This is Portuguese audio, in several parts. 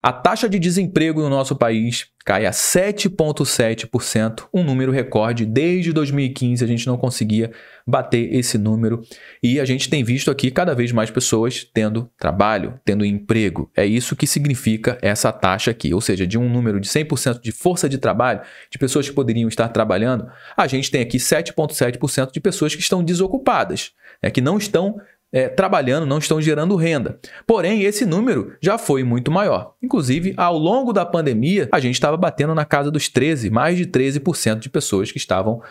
A taxa de desemprego no nosso país cai a 7,7%, um número recorde. Desde 2015 a gente não conseguia bater esse número e a gente tem visto aqui cada vez mais pessoas tendo trabalho, tendo emprego. É isso que significa essa taxa aqui, ou seja, de um número de 100% de força de trabalho, de pessoas que poderiam estar trabalhando, a gente tem aqui 7,7% de pessoas que estão desocupadas, que não estão trabalhando, não estão gerando renda. Porém, esse número já foi muito maior. Inclusive, ao longo da pandemia, a gente estava batendo na casa dos 13%, mais de 13% de pessoas que estavam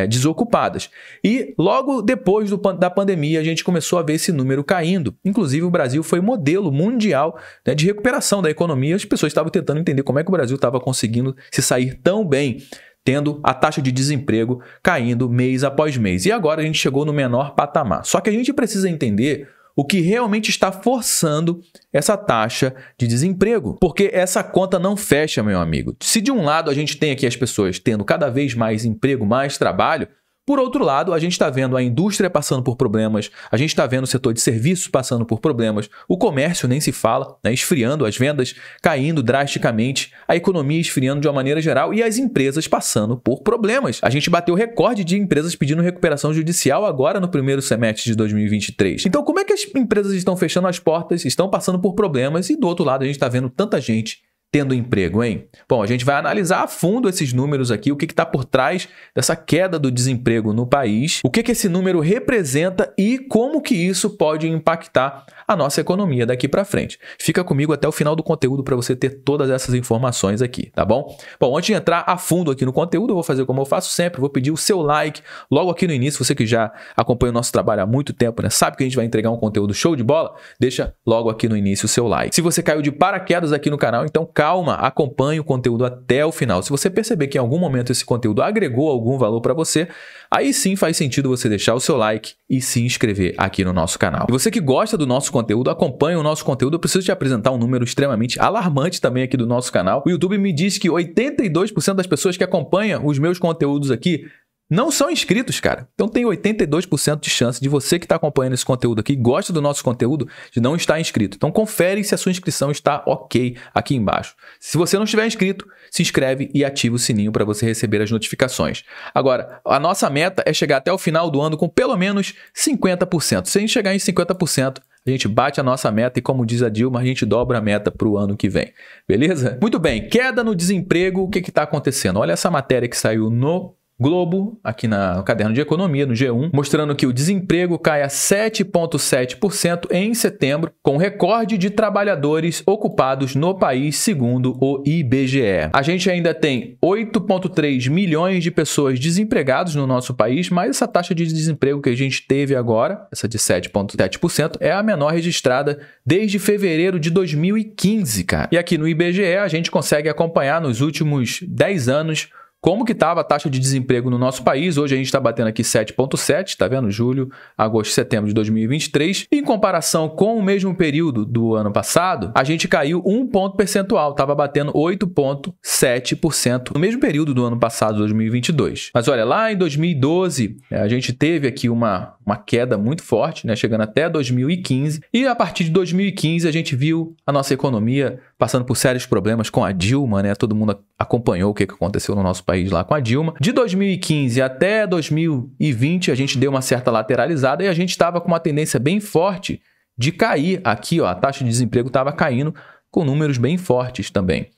desocupadas. E logo depois da pandemia, a gente começou a ver esse número caindo. Inclusive, o Brasil foi modelo mundial de recuperação da economia. As pessoas estavam tentando entender como é que o Brasil estava conseguindo se sair tão bem, tendo a taxa de desemprego caindo mês após mês. E agora a gente chegou no menor patamar. Só que a gente precisa entender o que realmente está forçando essa taxa de desemprego. Porque essa conta não fecha, meu amigo. Se de um lado a gente tem aqui as pessoas tendo cada vez mais emprego, mais trabalho, por outro lado, a gente está vendo a indústria passando por problemas, a gente está vendo o setor de serviços passando por problemas, o comércio nem se fala, esfriando, as vendas caindo drasticamente, a economia esfriando de uma maneira geral e as empresas passando por problemas. A gente bateu recorde de empresas pedindo recuperação judicial agora no primeiro semestre de 2023. Então, como é que as empresas estão fechando as portas, estão passando por problemas e do outro lado a gente está vendo tanta gente tendo emprego, hein? Bom, a gente vai analisar a fundo esses números aqui, o que está por trás dessa queda do desemprego no país, o que esse número representa e como que isso pode impactar a nossa economia daqui para frente. Fica comigo até o final do conteúdo para você ter todas essas informações aqui, tá bom? Bom, antes de entrar a fundo aqui no conteúdo, eu vou fazer como eu faço sempre, vou pedir o seu like logo aqui no início. Você que já acompanha o nosso trabalho há muito tempo, sabe que a gente vai entregar um conteúdo show de bola? Deixa logo aqui no início o seu like. Se você caiu de paraquedas aqui no canal, então calma, acompanhe o conteúdo até o final. Se você perceber que em algum momento esse conteúdo agregou algum valor para você, aí sim faz sentido você deixar o seu like e se inscrever aqui no nosso canal. E você que gosta do nosso conteúdo, acompanha o nosso conteúdo, eu preciso te apresentar um número extremamente alarmante também aqui do nosso canal. O YouTube me diz que 82% das pessoas que acompanham os meus conteúdos aqui não são inscritos, cara. Então tem 82% de chance de você que está acompanhando esse conteúdo aqui, gosta do nosso conteúdo, de não estar inscrito. Então confere se a sua inscrição está ok aqui embaixo. Se você não estiver inscrito, se inscreve e ativa o sininho para você receber as notificações. Agora, a nossa meta é chegar até o final do ano com pelo menos 50%. Se a gente chegar em 50%, a gente bate a nossa meta e, como diz a Dilma, a gente dobra a meta para o ano que vem. Beleza? Muito bem, queda no desemprego, o que está acontecendo? Olha essa matéria que saiu no Globo, aqui no caderno de economia, no G1, mostrando que o desemprego cai a 7,7% em setembro, com recorde de trabalhadores ocupados no país, segundo o IBGE. A gente ainda tem 8,3 milhões de pessoas desempregadas no nosso país, mas essa taxa de desemprego que a gente teve agora, essa de 7,7%, é a menor registrada desde fevereiro de 2015, cara. E aqui no IBGE a gente consegue acompanhar nos últimos 10 anos como que estava a taxa de desemprego no nosso país. Hoje a gente está batendo aqui 7,7, tá vendo? Julho, agosto, setembro de 2023. Em comparação com o mesmo período do ano passado, a gente caiu 1 ponto percentual, estava batendo 8,7% no mesmo período do ano passado, 2022. Mas olha, lá em 2012, a gente teve aqui uma queda muito forte, chegando até 2015. E a partir de 2015 a gente viu a nossa economia passando por sérios problemas com a Dilma, Todo mundo acompanhou o que aconteceu no nosso país lá com a Dilma. De 2015 até 2020, a gente deu uma certa lateralizada e a gente estava com uma tendência bem forte de cair. Aqui, a taxa de desemprego estava caindo com números bem fortes também.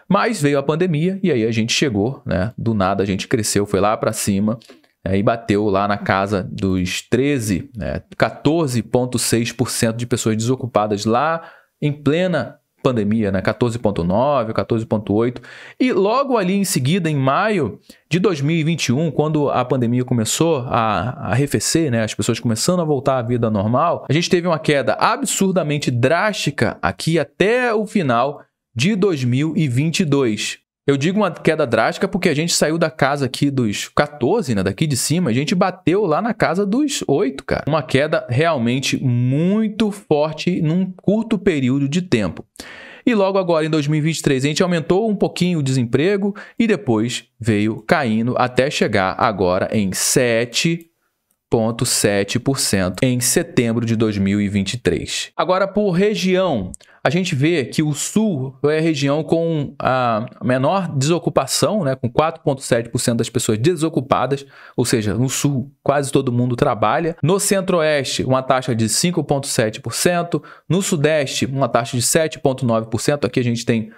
Mas veio a pandemia e aí a gente chegou, do nada a gente cresceu, foi lá para cima e bateu lá na casa dos 14,6% de pessoas desocupadas lá em plena pandemia, 14,9, 14,8. E logo ali em seguida, em maio de 2021, quando a pandemia começou a arrefecer, as pessoas começando a voltar à vida normal, a gente teve uma queda absurdamente drástica aqui até o final de 2022. Eu digo uma queda drástica porque a gente saiu da casa aqui dos 14, daqui de cima, a gente bateu lá na casa dos 8, cara. Uma queda realmente muito forte num curto período de tempo. E logo agora, em 2023, a gente aumentou um pouquinho o desemprego e depois veio caindo até chegar agora em 7,7%. 7,7% em setembro de 2023. Agora, por região, a gente vê que o Sul é a região com a menor desocupação, né, com 4,7% das pessoas desocupadas, ou seja, no Sul quase todo mundo trabalha. No Centro-Oeste, uma taxa de 5,7%. No Sudeste, uma taxa de 7,9%. Aqui a gente tem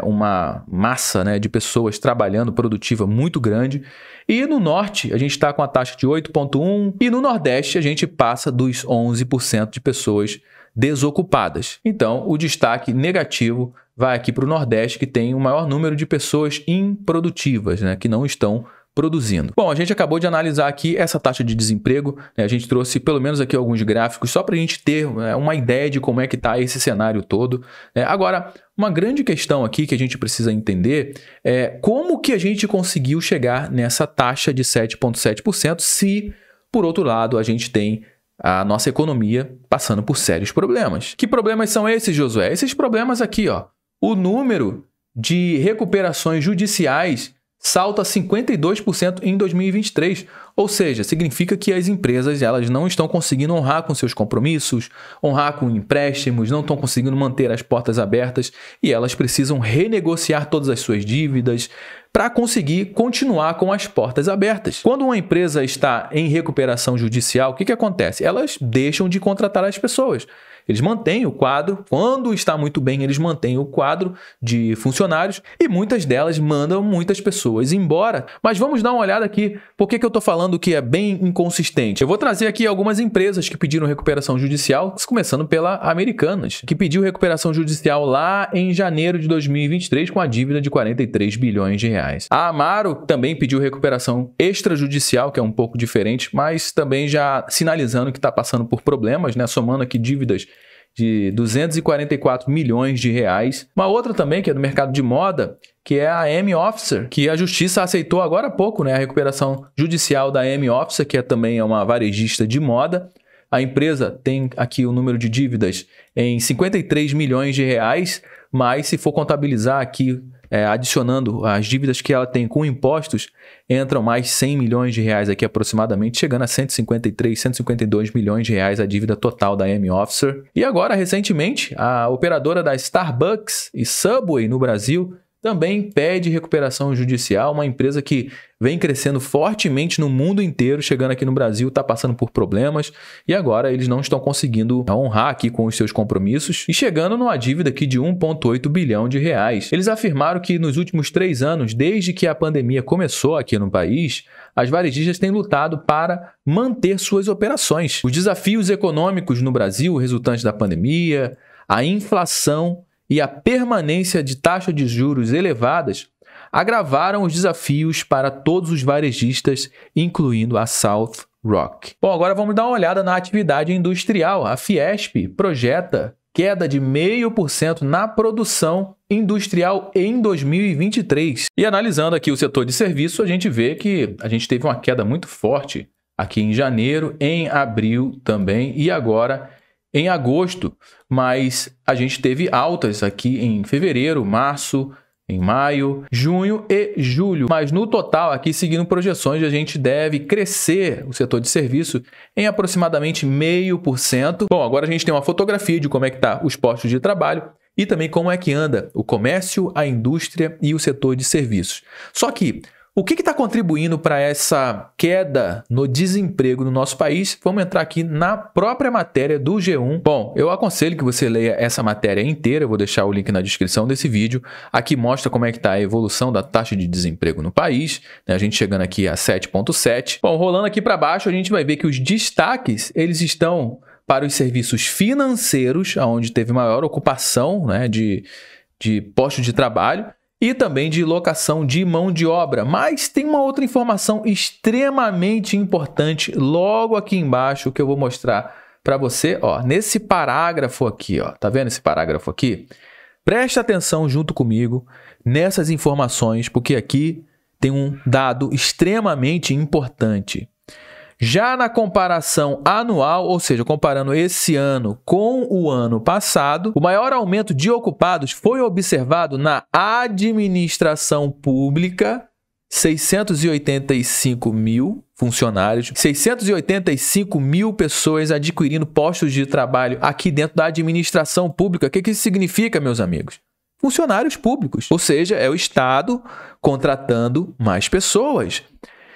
uma massa, né, de pessoas trabalhando, produtiva muito grande. E no Norte, a gente está com a taxa de 8,1%. E no Nordeste, a gente passa dos 11% de pessoas desocupadas. Então, o destaque negativo vai aqui para o Nordeste, que tem o maior número de pessoas improdutivas, né, que não estão produzindo. Bom, a gente acabou de analisar aqui essa taxa de desemprego, né? A gente trouxe pelo menos aqui alguns gráficos só para a gente ter uma ideia de como é que está esse cenário todo. Agora, uma grande questão aqui que a gente precisa entender é como que a gente conseguiu chegar nessa taxa de 7,7% se, por outro lado, a gente tem a nossa economia passando por sérios problemas. Que problemas são esses, Josué? Esses problemas aqui, ó. O número de recuperações judiciais salta 52% em 2023, ou seja, significa que as empresas elas não estão conseguindo honrar com seus compromissos, honrar com empréstimos, não estão conseguindo manter as portas abertas e elas precisam renegociar todas as suas dívidas para conseguir continuar com as portas abertas. Quando uma empresa está em recuperação judicial, o que acontece? Elas deixam de contratar as pessoas. Eles mantêm o quadro, quando está muito bem, eles mantêm o quadro de funcionários e muitas delas mandam muitas pessoas embora. Mas vamos dar uma olhada aqui, por que eu estou falando que é bem inconsistente? Eu vou trazer aqui algumas empresas que pediram recuperação judicial, começando pela Americanas, que pediu recuperação judicial lá em janeiro de 2023 com a dívida de 43 bilhões de reais. A Amaro também pediu recuperação extrajudicial, que é um pouco diferente, mas também já sinalizando que está passando por problemas, né? Somando aqui dívidas de 244 milhões de reais. Uma outra também, que é do mercado de moda, que é a M Officer, que a justiça aceitou agora há pouco, né, a recuperação judicial da M Officer, que também é uma varejista de moda. A empresa tem aqui o número de dívidas em 53 milhões de reais, mas se for contabilizar aqui, adicionando as dívidas que ela tem com impostos, entram mais 100 milhões de reais aqui aproximadamente, chegando a 153, 152 milhões de reais a dívida total da M Officer. E agora, recentemente, a operadora da Starbucks e Subway no Brasil também pede recuperação judicial, uma empresa que vem crescendo fortemente no mundo inteiro, chegando aqui no Brasil, está passando por problemas e agora eles não estão conseguindo honrar aqui com os seus compromissos e chegando numa dívida aqui de 1,8 bilhão de reais. Eles afirmaram que nos últimos 3 anos, desde que a pandemia começou aqui no país, as varejistas têm lutado para manter suas operações. Os desafios econômicos no Brasil, resultantes da pandemia, a inflação e a permanência de taxas de juros elevadas agravaram os desafios para todos os varejistas, incluindo a South Rock. Bom, agora vamos dar uma olhada na atividade industrial. A Fiesp projeta queda de 0,5% na produção industrial em 2023. E analisando aqui o setor de serviço, a gente vê que a gente teve uma queda muito forte aqui em janeiro, em abril também e agora em agosto, mas a gente teve altas aqui em fevereiro, março, em maio, junho e julho. Mas no total, aqui seguindo projeções, a gente deve crescer o setor de serviço em aproximadamente 0,5%. Bom, agora a gente tem uma fotografia de como é que está os postos de trabalho e também como é que anda o comércio, a indústria e o setor de serviços. Só que o que está contribuindo para essa queda no desemprego no nosso país? Vamos entrar aqui na própria matéria do G1. Bom, eu aconselho que você leia essa matéria inteira, eu vou deixar o link na descrição desse vídeo. Aqui mostra como é que está a evolução da taxa de desemprego no país, né? A gente chegando aqui a 7,7. Bom, rolando aqui para baixo, a gente vai ver que os destaques, eles estão para os serviços financeiros, onde teve maior ocupação, né, de postos de trabalho, e também de locação de mão de obra. Mas tem uma outra informação extremamente importante logo aqui embaixo que eu vou mostrar para você, ó, nesse parágrafo aqui, ó. Tá vendo esse parágrafo aqui? Preste atenção junto comigo nessas informações, porque aqui tem um dado extremamente importante. Já na comparação anual, ou seja, comparando esse ano com o ano passado, o maior aumento de ocupados foi observado na administração pública, 685 mil funcionários, 685 mil pessoas adquirindo postos de trabalho aqui dentro da administração pública. O que isso significa, meus amigos? Funcionários públicos, ou seja, é o Estado contratando mais pessoas.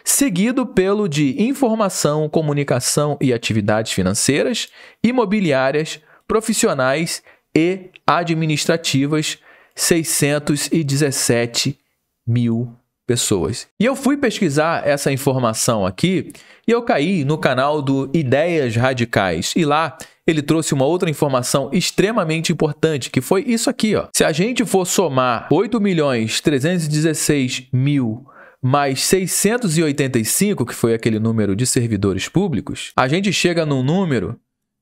Seguido pelo de informação, comunicação e atividades financeiras, imobiliárias, profissionais e administrativas, 617 mil pessoas. E eu fui pesquisar essa informação aqui e eu caí no canal do Ideias Radicais. E lá ele trouxe uma outra informação extremamente importante, que foi isso aqui, ó. Se a gente for somar 8.316.000 mais 685, que foi aquele número de servidores públicos, a gente chega num número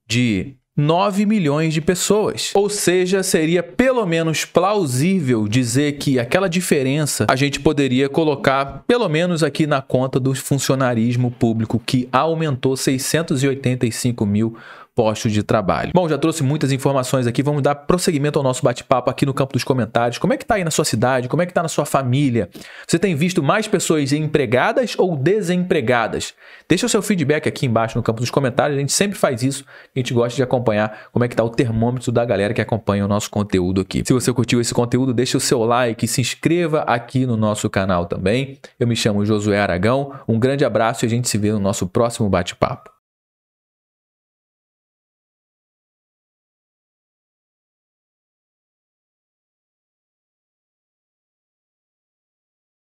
de 9 milhões de pessoas. Ou seja, seria pelo menos plausível dizer que aquela diferença a gente poderia colocar pelo menos aqui na conta do funcionarismo público, que aumentou 685 mil postos de trabalho. Bom, já trouxe muitas informações aqui, vamos dar prosseguimento ao nosso bate-papo aqui no campo dos comentários. Como é que tá aí na sua cidade? Como é que tá na sua família? Você tem visto mais pessoas empregadas ou desempregadas? Deixa o seu feedback aqui embaixo no campo dos comentários, a gente sempre faz isso, a gente gosta de acompanhar como é que tá o termômetro da galera que acompanha o nosso conteúdo aqui. Se você curtiu esse conteúdo, deixa o seu like, se inscreva aqui no nosso canal também. Eu me chamo Josué Aragão, um grande abraço e a gente se vê no nosso próximo bate-papo.